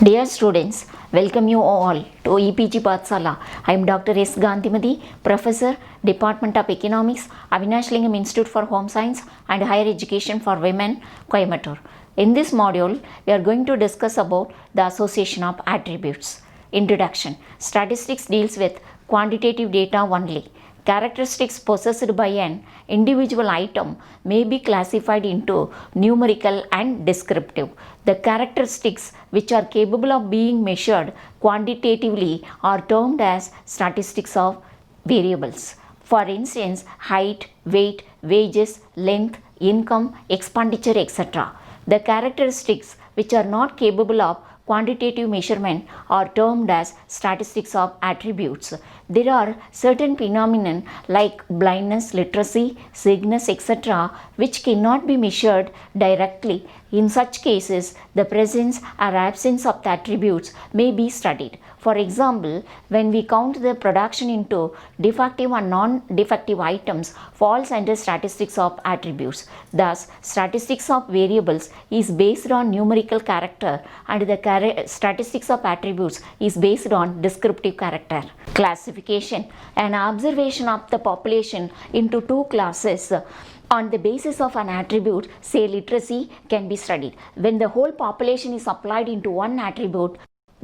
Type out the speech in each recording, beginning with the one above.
Dear students, welcome you all to EPG Pathsala. I am Dr. S. Gandhimadi, Professor, Department of Economics, Avinash Lingam Institute for Home Science and Higher Education for Women, Coimbatore. In this module, we are going to discuss about the association of attributes. Introduction. Statistics deals with quantitative data only. Characteristics possessed by an individual item may be classified into numerical and descriptive. The characteristics which are capable of being measured quantitatively are termed as statistics of variables. For instance, height, weight, wages, length, income, expenditure, etc. The characteristics which are not capable of quantitative measurement are termed as statistics of attributes. There are certain phenomena like blindness, literacy, sickness, etc., which cannot be measured directly. In such cases, the presence or absence of the attributes may be studied. For example, when we count the production into defective and non-defective items falls under statistics of attributes. Thus, statistics of variables is based on numerical character and the statistics of attributes is based on descriptive character. Classification. An observation of the population into two classes on the basis of an attribute, say literacy, can be studied. When the whole population is applied into one attribute,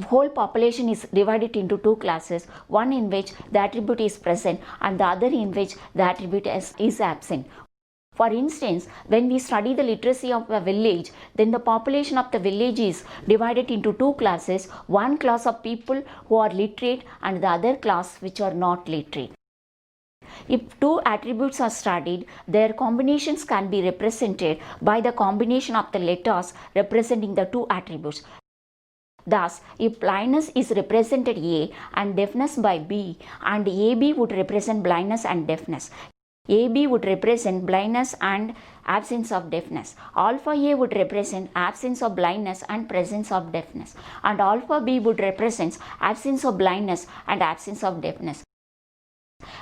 whole population is divided into two classes, one in which the attribute is present and the other in which the attribute is absent. For instance, when we study the literacy of a village, then the population of the village is divided into two classes, one class of people who are literate and the other class which are not literate. If two attributes are studied, their combinations can be represented by the combination of the letters representing the two attributes. Thus, if blindness is represented A and deafness by B, and AB would represent blindness and deafness, AB would represent blindness and absence of deafness. Alpha A would represent absence of blindness and presence of deafness. And alpha B would represent absence of blindness and absence of deafness.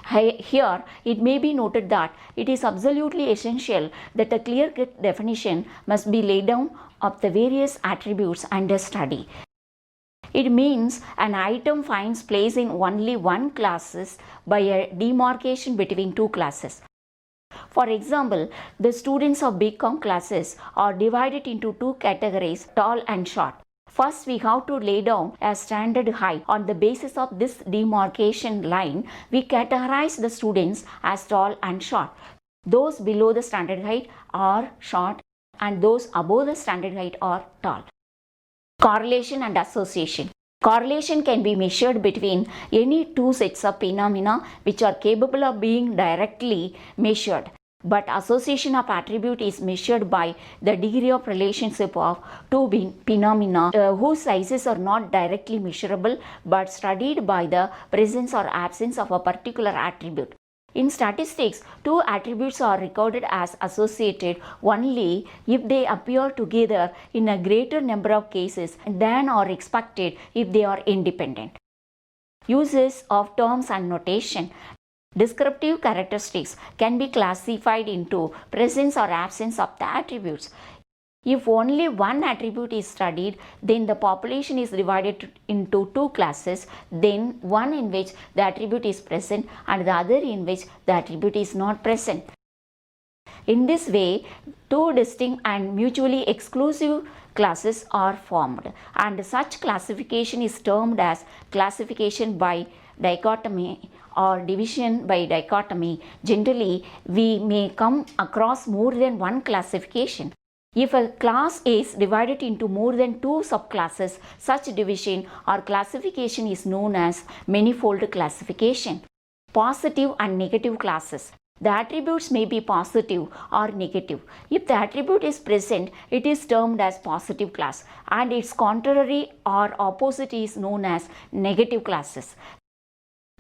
Here, it may be noted that it is absolutely essential that a clear-cut definition must be laid down of the various attributes under study. It means an item finds place in only one classes by a demarcation between two classes. For example, the students of BCom classes are divided into two categories, tall and short. First, we have to lay down a standard height. On the basis of this demarcation line, we categorize the students as tall and short. Those below the standard height are short and those above the standard height are tall. Correlation and association. Correlation can be measured between any two sets of phenomena which are capable of being directly measured. But association of attribute is measured by the degree of relationship of two phenomena whose sizes are not directly measurable but studied by the presence or absence of a particular attribute. In statistics, two attributes are recorded as associated only if they appear together in a greater number of cases than are expected if they are independent. Uses of terms and notation. Descriptive characteristics can be classified into presence or absence of the attributes. If only one attribute is studied, then the population is divided into two classes, then one in which the attribute is present and the other in which the attribute is not present. In this way, two distinct and mutually exclusive classes are formed, and such classification is termed as classification by dichotomy or division by dichotomy. Generally, we may come across more than one classification. If a class is divided into more than two subclasses, such division or classification is known as manifold classification. Positive and negative classes. The attributes may be positive or negative. If the attribute is present, it is termed as positive class, and its contrary or opposite is known as negative classes.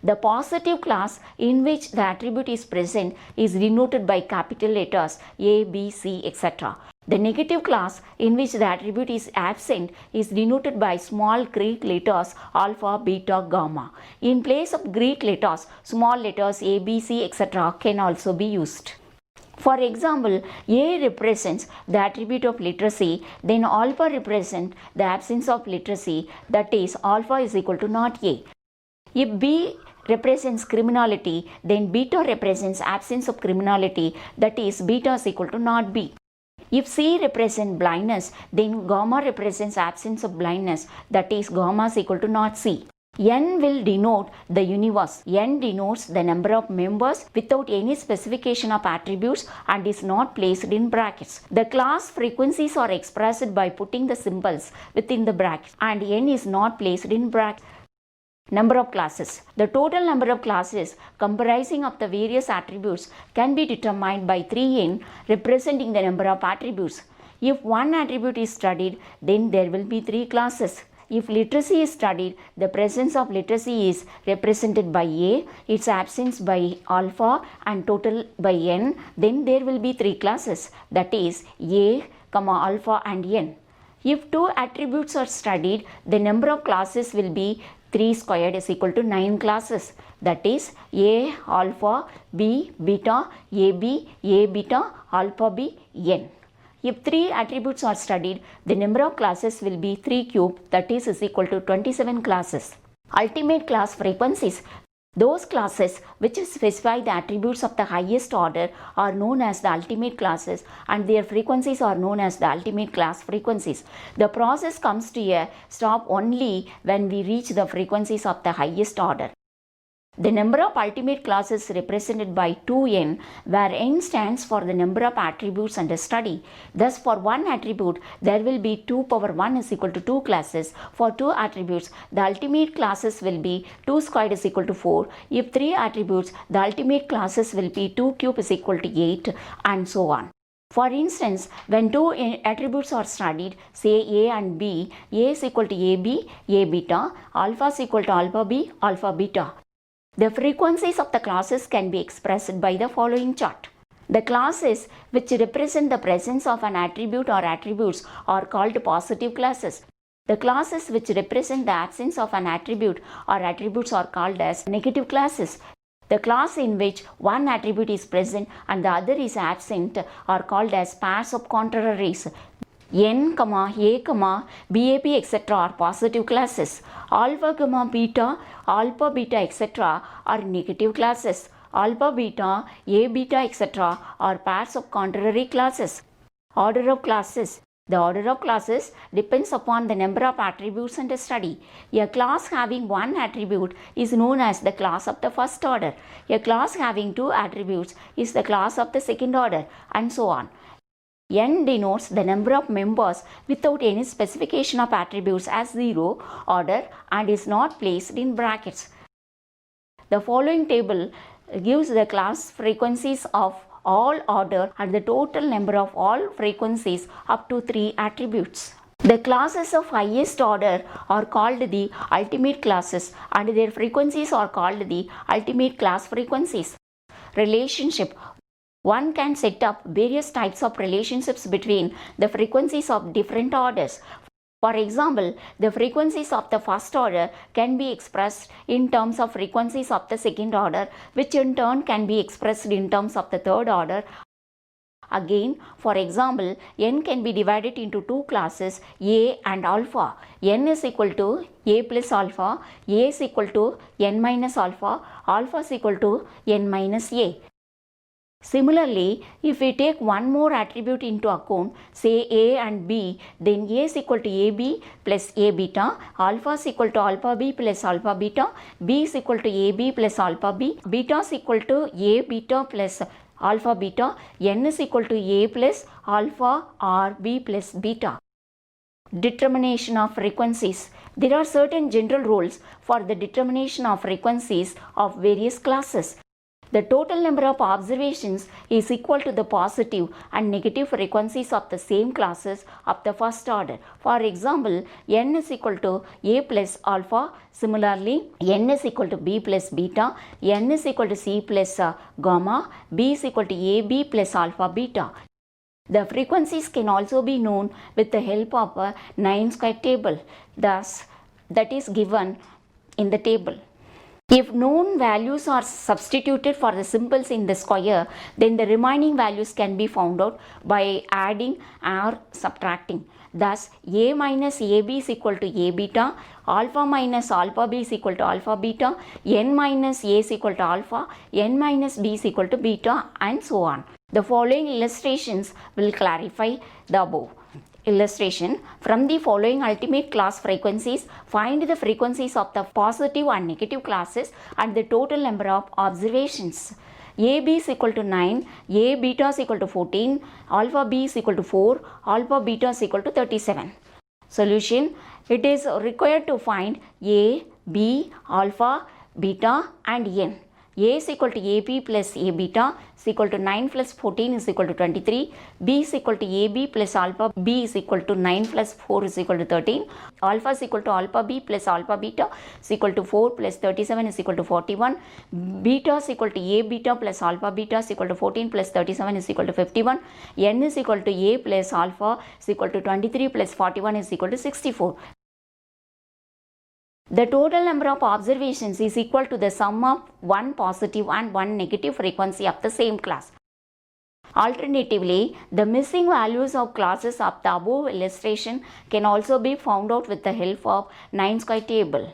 The positive class in which the attribute is present is denoted by capital letters A, B, C, etc. The negative class in which the attribute is absent is denoted by small Greek letters alpha, beta, gamma. In place of Greek letters, small letters A, B, C, etc. can also be used. For example, A represents the attribute of literacy, then alpha represents the absence of literacy, that is, alpha is equal to not A. If B represents criminality, then beta represents absence of criminality, that is, beta is equal to not B. If C represents blindness, then gamma represents absence of blindness, that is, gamma is equal to not C. N will denote the universe. N denotes the number of members without any specification of attributes and is not placed in brackets. The class frequencies are expressed by putting the symbols within the brackets, and N is not placed in brackets. Number of classes. The total number of classes comprising of the various attributes can be determined by 3n representing the number of attributes. If one attribute is studied, then there will be 3 classes. If literacy is studied, the presence of literacy is represented by A, its absence by alpha, and total by n, then there will be 3 classes, that is A, alpha and n. If 2 attributes are studied, the number of classes will be 3 squared is equal to 9 classes, that is A alpha, B beta, AB, A beta, alpha B, n. If 3 attributes are studied, the number of classes will be 3 cube, that is equal to 27 classes. Ultimate class frequencies. Those classes which specify the attributes of the highest order are known as the ultimate classes, and their frequencies are known as the ultimate class frequencies. The process comes to a stop only when we reach the frequencies of the highest order. The number of ultimate classes is represented by 2n, where n stands for the number of attributes under study. Thus, for one attribute, there will be 2 power 1 is equal to 2 classes. For 2 attributes, the ultimate classes will be 2 squared is equal to 4. If 3 attributes, the ultimate classes will be 2 cube is equal to 8, and so on. For instance, when 2 attributes are studied, say A and B, A is equal to AB, A beta, alpha is equal to alpha B, alpha beta. The frequencies of the classes can be expressed by the following chart. The classes which represent the presence of an attribute or attributes are called positive classes. The classes which represent the absence of an attribute or attributes are called as negative classes. The class in which one attribute is present and the other is absent are called as pairs of contraries. N, A, BAP, etc. are positive classes. Alpha, beta, etc. are negative classes. Alpha, beta, A, beta, etc. are pairs of contrary classes. Order of classes. The order of classes depends upon the number of attributes under study. A class having one attribute is known as the class of the first order. A class having 2 attributes is the class of the second order, and so on. N denotes the number of members without any specification of attributes as 0 order and is not placed in brackets. The following table gives the class frequencies of all order and the total number of all frequencies up to 3 attributes. The classes of highest order are called the ultimate classes, and their frequencies are called the ultimate class frequencies. Relationship. One can set up various types of relationships between the frequencies of different orders. For example, the frequencies of the first order can be expressed in terms of frequencies of the second order, which in turn can be expressed in terms of the third order. Again, for example, n can be divided into 2 classes, A and alpha. N is equal to A plus alpha, A is equal to n minus alpha, alpha is equal to n minus A. Similarly, if we take one more attribute into account, say A and B, then A is equal to AB plus A beta, alpha is equal to alpha B plus alpha beta, B is equal to AB plus alpha B, beta is equal to A beta plus alpha beta, n is equal to A plus alpha or B plus beta. Determination of frequencies. There are certain general rules for the determination of frequencies of various classes. The total number of observations is equal to the positive and negative frequencies of the same classes of the first order. For example, n is equal to A plus alpha. Similarly, n is equal to B plus beta, n is equal to C plus gamma, B is equal to AB plus alpha beta. The frequencies can also be known with the help of a 9 square table. Thus, that is given in the table. If known values are substituted for the symbols in the square, then the remaining values can be found out by adding or subtracting. Thus, A minus AB is equal to A beta, alpha minus alpha B is equal to alpha beta, N minus A is equal to alpha, N minus B is equal to beta, and so on. The following illustrations will clarify the above. Illustration: from the following ultimate class frequencies, find the frequencies of the positive and negative classes and the total number of observations. AB is equal to 9, A beta is equal to 14, alpha B is equal to 4, alpha beta is equal to 37. Solution: it is required to find A, B, alpha, beta and N. A is equal to AB plus A beta is equal to 9 plus 14 is equal to 23. B is equal to AB plus alpha B is equal to 9 plus 4 is equal to 13. Alpha is equal to alpha B plus alpha beta is equal to 4 plus 37 is equal to 41. Beta is equal to A beta plus alpha beta is equal to 14 plus 37 is equal to 51. N is equal to A plus alpha is equal to 23 plus 41 is equal to 64. The total number of observations is equal to the sum of one positive and one negative frequency of the same class. Alternatively, the missing values of classes of the above illustration can also be found out with the help of 9 square table.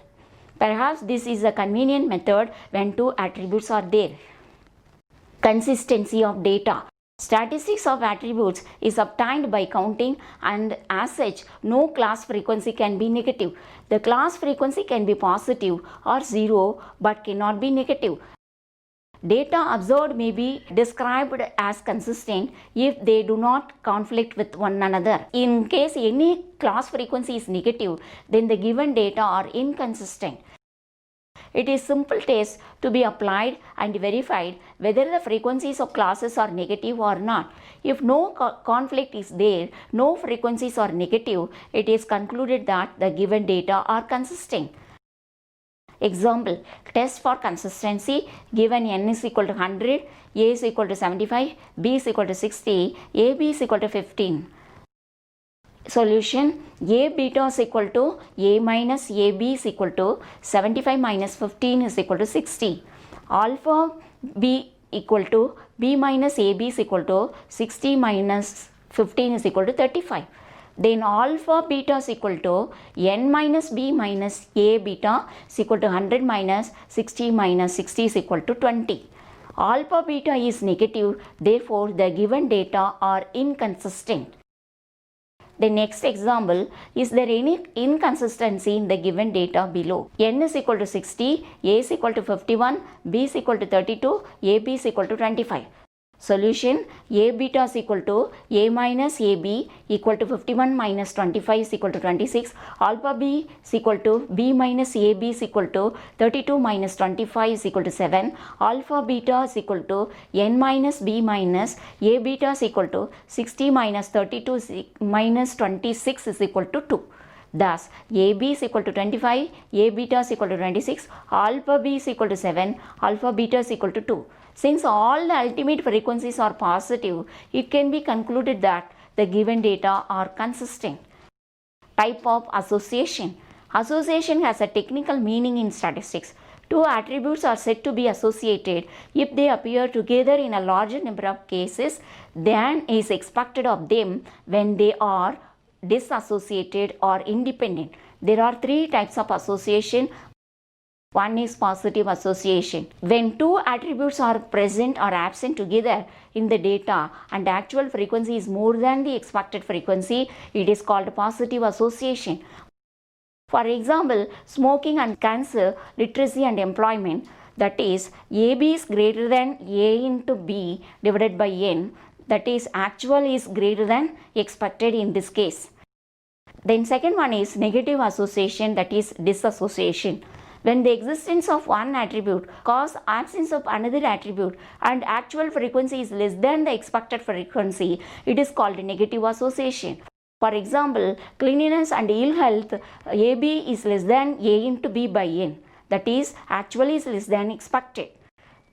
Perhaps this is a convenient method when two attributes are there. Consistency of data. Statistics of attributes is obtained by counting, and as such no class frequency can be negative. The class frequency can be positive or 0 but cannot be negative. Data observed may be described as consistent if they do not conflict with one another. In case any class frequency is negative, then the given data are inconsistent. It is simple test to be applied and verified whether the frequencies of classes are negative or not. If no conflict is there, no frequencies are negative, it is concluded that the given data are consistent. Example: test for consistency. Given n is equal to 100, A is equal to 75, B is equal to 60, AB is equal to 15. Solution: A beta is equal to A minus AB is equal to 75 minus 15 is equal to 60. Alpha B equal to B minus AB is equal to 60 minus 15 is equal to 35. Then alpha beta is equal to N minus B minus A beta is equal to 100 minus 60 minus 60 is equal to 20. Alpha beta is negative, therefore the given data are inconsistent. The next example: is there any inconsistency in the given data below? N is equal to 60, A is equal to 51, B is equal to 32, AB is equal to 25. Solution: A beta is equal to A minus AB equal to 51 minus 25 is equal to 26. Alpha B is equal to B minus AB is equal to 32 minus 25 is equal to 7. Alpha beta is equal to N minus B minus A beta is equal to 60 minus 32 minus 26 is equal to 2. Thus, AB is equal to 25, A beta is equal to 26, alpha B is equal to 7, alpha beta is equal to 2. Since all the ultimate frequencies are positive, it can be concluded that the given data are consistent. Type of association. Association has a technical meaning in statistics. Two attributes are said to be associated if they appear together in a larger number of cases than is expected of them when they are disassociated or independent. There are three types of association. One is positive association. When two attributes are present or absent together in the data and the actual frequency is more than the expected frequency, it is called positive association. For example, smoking and cancer, literacy and employment, that is AB is greater than A into B divided by N, that is actual is greater than expected in this case. Then second one is negative association, that is disassociation. When the existence of one attribute causes absence of another attribute and actual frequency is less than the expected frequency, it is called negative association. For example, cleanliness and ill health, AB is less than A into B by N, that is actually is less than expected.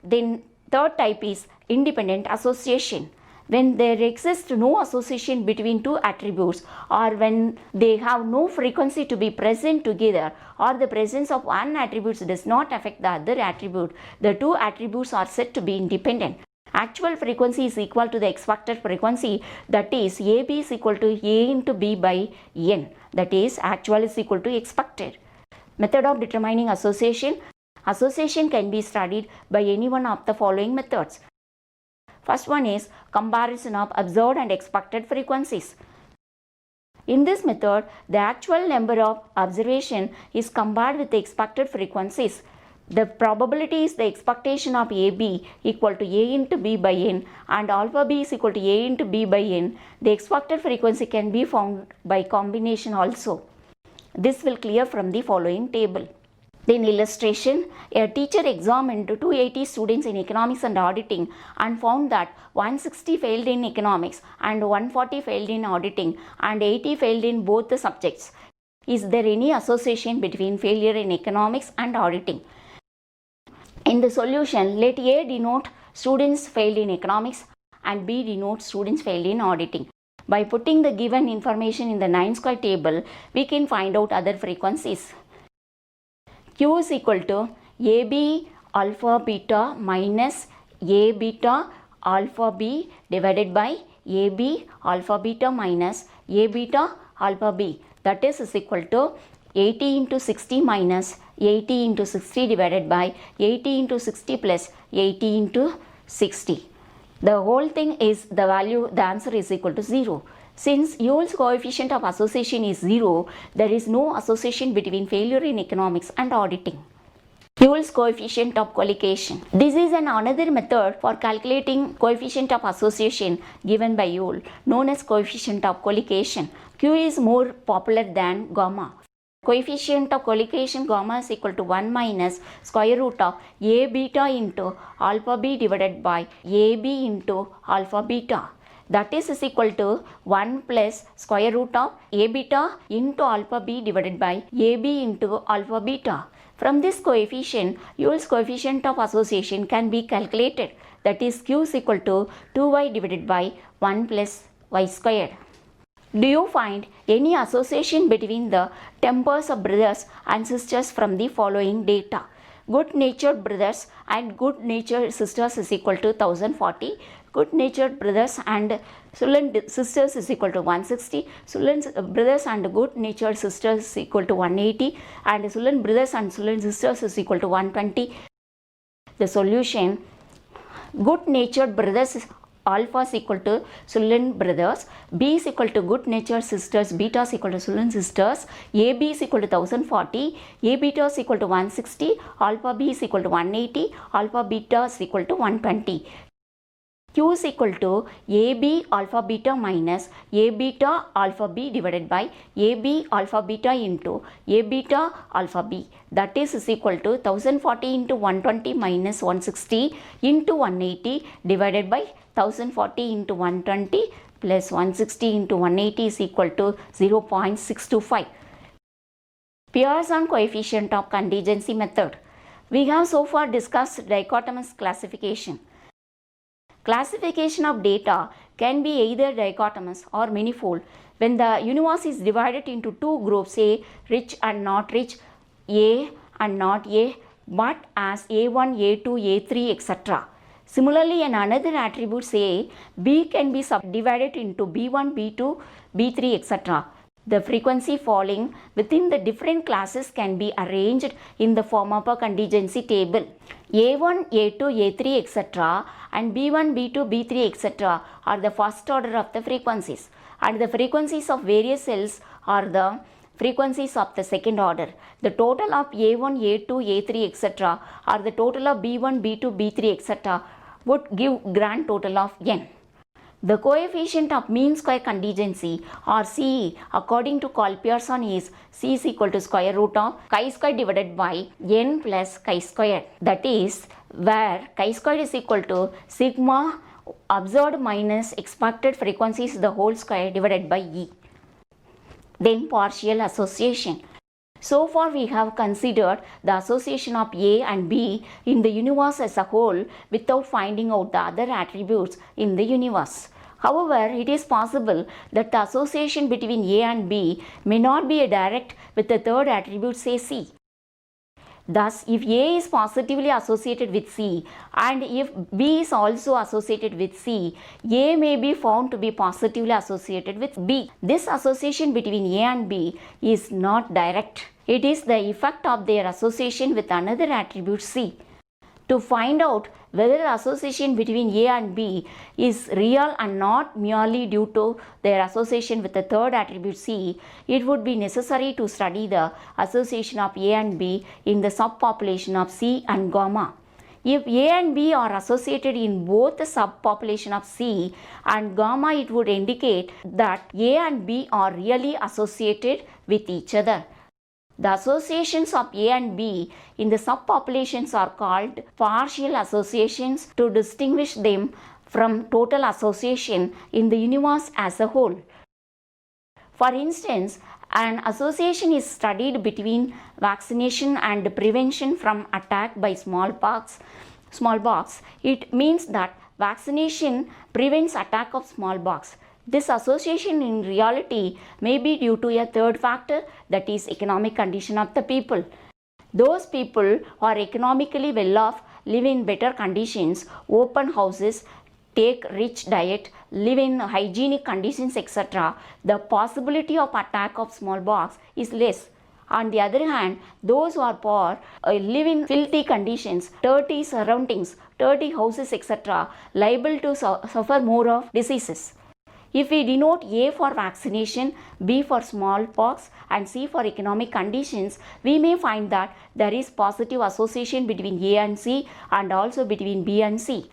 Then third type is independent association. When there exists no association between two attributes, or when they have no frequency to be present together, or the presence of one attribute does not affect the other attribute, the two attributes are said to be independent. Actual frequency is equal to the expected frequency, that is AB is equal to A into B by N, that is actual is equal to expected. Method of determining association. Association can be studied by any one of the following methods. First one is comparison of observed and expected frequencies. In this method, the actual number of observation is compared with the expected frequencies. The probability is the expectation of AB equal to A into B by N and alpha B is equal to A into B by N. The expected frequency can be found by combination also. This will clear from the following table. Then illustration, a teacher examined 280 students in economics and auditing and found that 160 failed in economics and 140 failed in auditing and 80 failed in both the subjects. Is there any association between failure in economics and auditing? In the solution, let A denote students failed in economics and B denote students failed in auditing. By putting the given information in the 9 square table, we can find out other frequencies. Q is equal to AB alpha beta minus A beta alpha B divided by AB alpha beta minus A beta alpha B, that is equal to 80 into 60 minus 80 into 60 divided by 80 into 60 plus 80 into 60. The whole thing is the answer is equal to 0. Since Yule's coefficient of association is 0, there is no association between failure in economics and auditing. Yule's coefficient of collocation. This is another method for calculating coefficient of association given by Yule, known as coefficient of collocation. Q is more popular than gamma. Coefficient of collocation gamma is equal to 1 minus square root of A beta into alpha B divided by AB into alpha beta. That is equal to 1 plus square root of A beta into alpha B divided by AB into alpha beta. From this coefficient, Yule's coefficient of association can be calculated. That is Q is equal to 2y divided by 1 plus y squared. Do you find any association between the tempers of brothers and sisters from the following data? Good-natured brothers and good-natured sisters is equal to 1040. Good-natured brothers and sullen sisters is equal to 160. Sullen brothers and good-natured sisters is equal to 180. And sullen brothers and sullen sisters is equal to 120. The solution: good-natured brothers is alpha is equal to sullen brothers, B is equal to good natured sisters, beta is equal to sullen sisters, AB is equal to 1040, A beta is equal to 160, alpha B is equal to 180, alpha beta is equal to 120. Q is equal to AB alpha beta minus A beta alpha B divided by AB alpha beta into A beta alpha B, that is equal to 1040 into 120 minus 160 into 180 divided by 1040 into 120 plus 160 into 180 is equal to 0.625. Pearson coefficient of contingency method. We have so far discussed dichotomous classification. Classification of data can be either dichotomous or manifold when the universe is divided into two groups, A rich and not rich, A and not A, but as A1, A2, A3, etc. Similarly, in another attribute A, B can be subdivided into B1, B2, B3, etc. The frequency falling within the different classes can be arranged in the form of a contingency table. A1, A2, A3, etc. and B1, B2, B3, etc. are the first order of the frequencies, and the frequencies of various cells are the frequencies of the second order. The total of A1, A2, A3, etc. are the total of B1, B2, B3, etc. would give grand total of n. The coefficient of mean square contingency or CE according to Carl Pearson is C is equal to square root of chi square divided by n plus chi square. That is where chi square is equal to sigma observed minus expected frequencies the whole square divided by E. Then partial association. So far we have considered the association of A and B in the universe as a whole without finding out the other attributes in the universe. However, it is possible that the association between A and B may not be a direct with the third attribute, say C. Thus, if A is positively associated with C and if B is also associated with C, A may be found to be positively associated with B. This association between A and B is not direct. It is the effect of their association with another attribute C. To find out whether the association between A and B is real and not merely due to their association with the third attribute C, it would be necessary to study the association of A and B in the subpopulation of C and gamma. If A and B are associated in both the subpopulation of C and gamma, it would indicate that A and B are really associated with each other. The associations of A and B in the subpopulations are called partial associations to distinguish them from total association in the universe as a whole. For instance, an association is studied between vaccination and prevention from attack by smallpox. It means that vaccination prevents attack of smallpox. This association in reality may be due to a third factor, that is economic condition of the people. Those people who are economically well off live in better conditions, open houses, take rich diet, live in hygienic conditions, etc. The possibility of attack of smallpox is less. On the other hand, those who are poor live in filthy conditions, dirty surroundings, dirty houses, etc., liable to suffer more of diseases. If we denote A for vaccination, B for smallpox and C for economic conditions, we may find that there is positive association between A and C and also between B and C.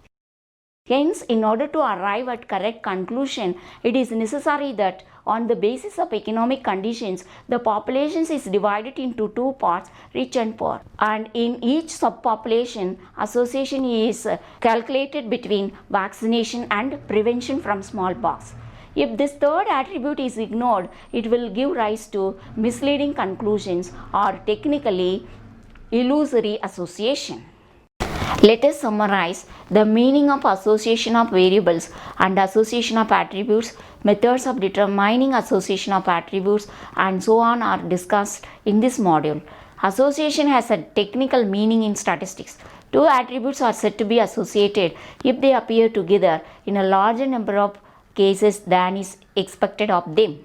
Hence, in order to arrive at correct conclusion, it is necessary that on the basis of economic conditions, the population is divided into two parts, rich and poor. And in each subpopulation, association is calculated between vaccination and prevention from smallpox. If this third attribute is ignored, it will give rise to misleading conclusions or technically illusory association. Let us summarize the meaning of association of variables and association of attributes. Methods of determining association of attributes and so on are discussed in this module. Association has a technical meaning in statistics. Two attributes are said to be associated if they appear together in a larger number of cases than is expected of them.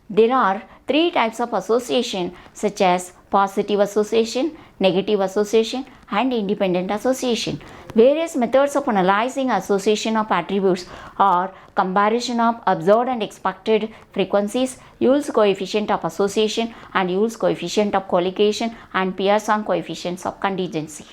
There are three types of association, such as positive association, negative association, and independent association. Various methods of analyzing association of attributes are comparison of observed and expected frequencies, Yule's coefficient of association, and Yule's coefficient of collocation, and Pearson coefficients of contingency.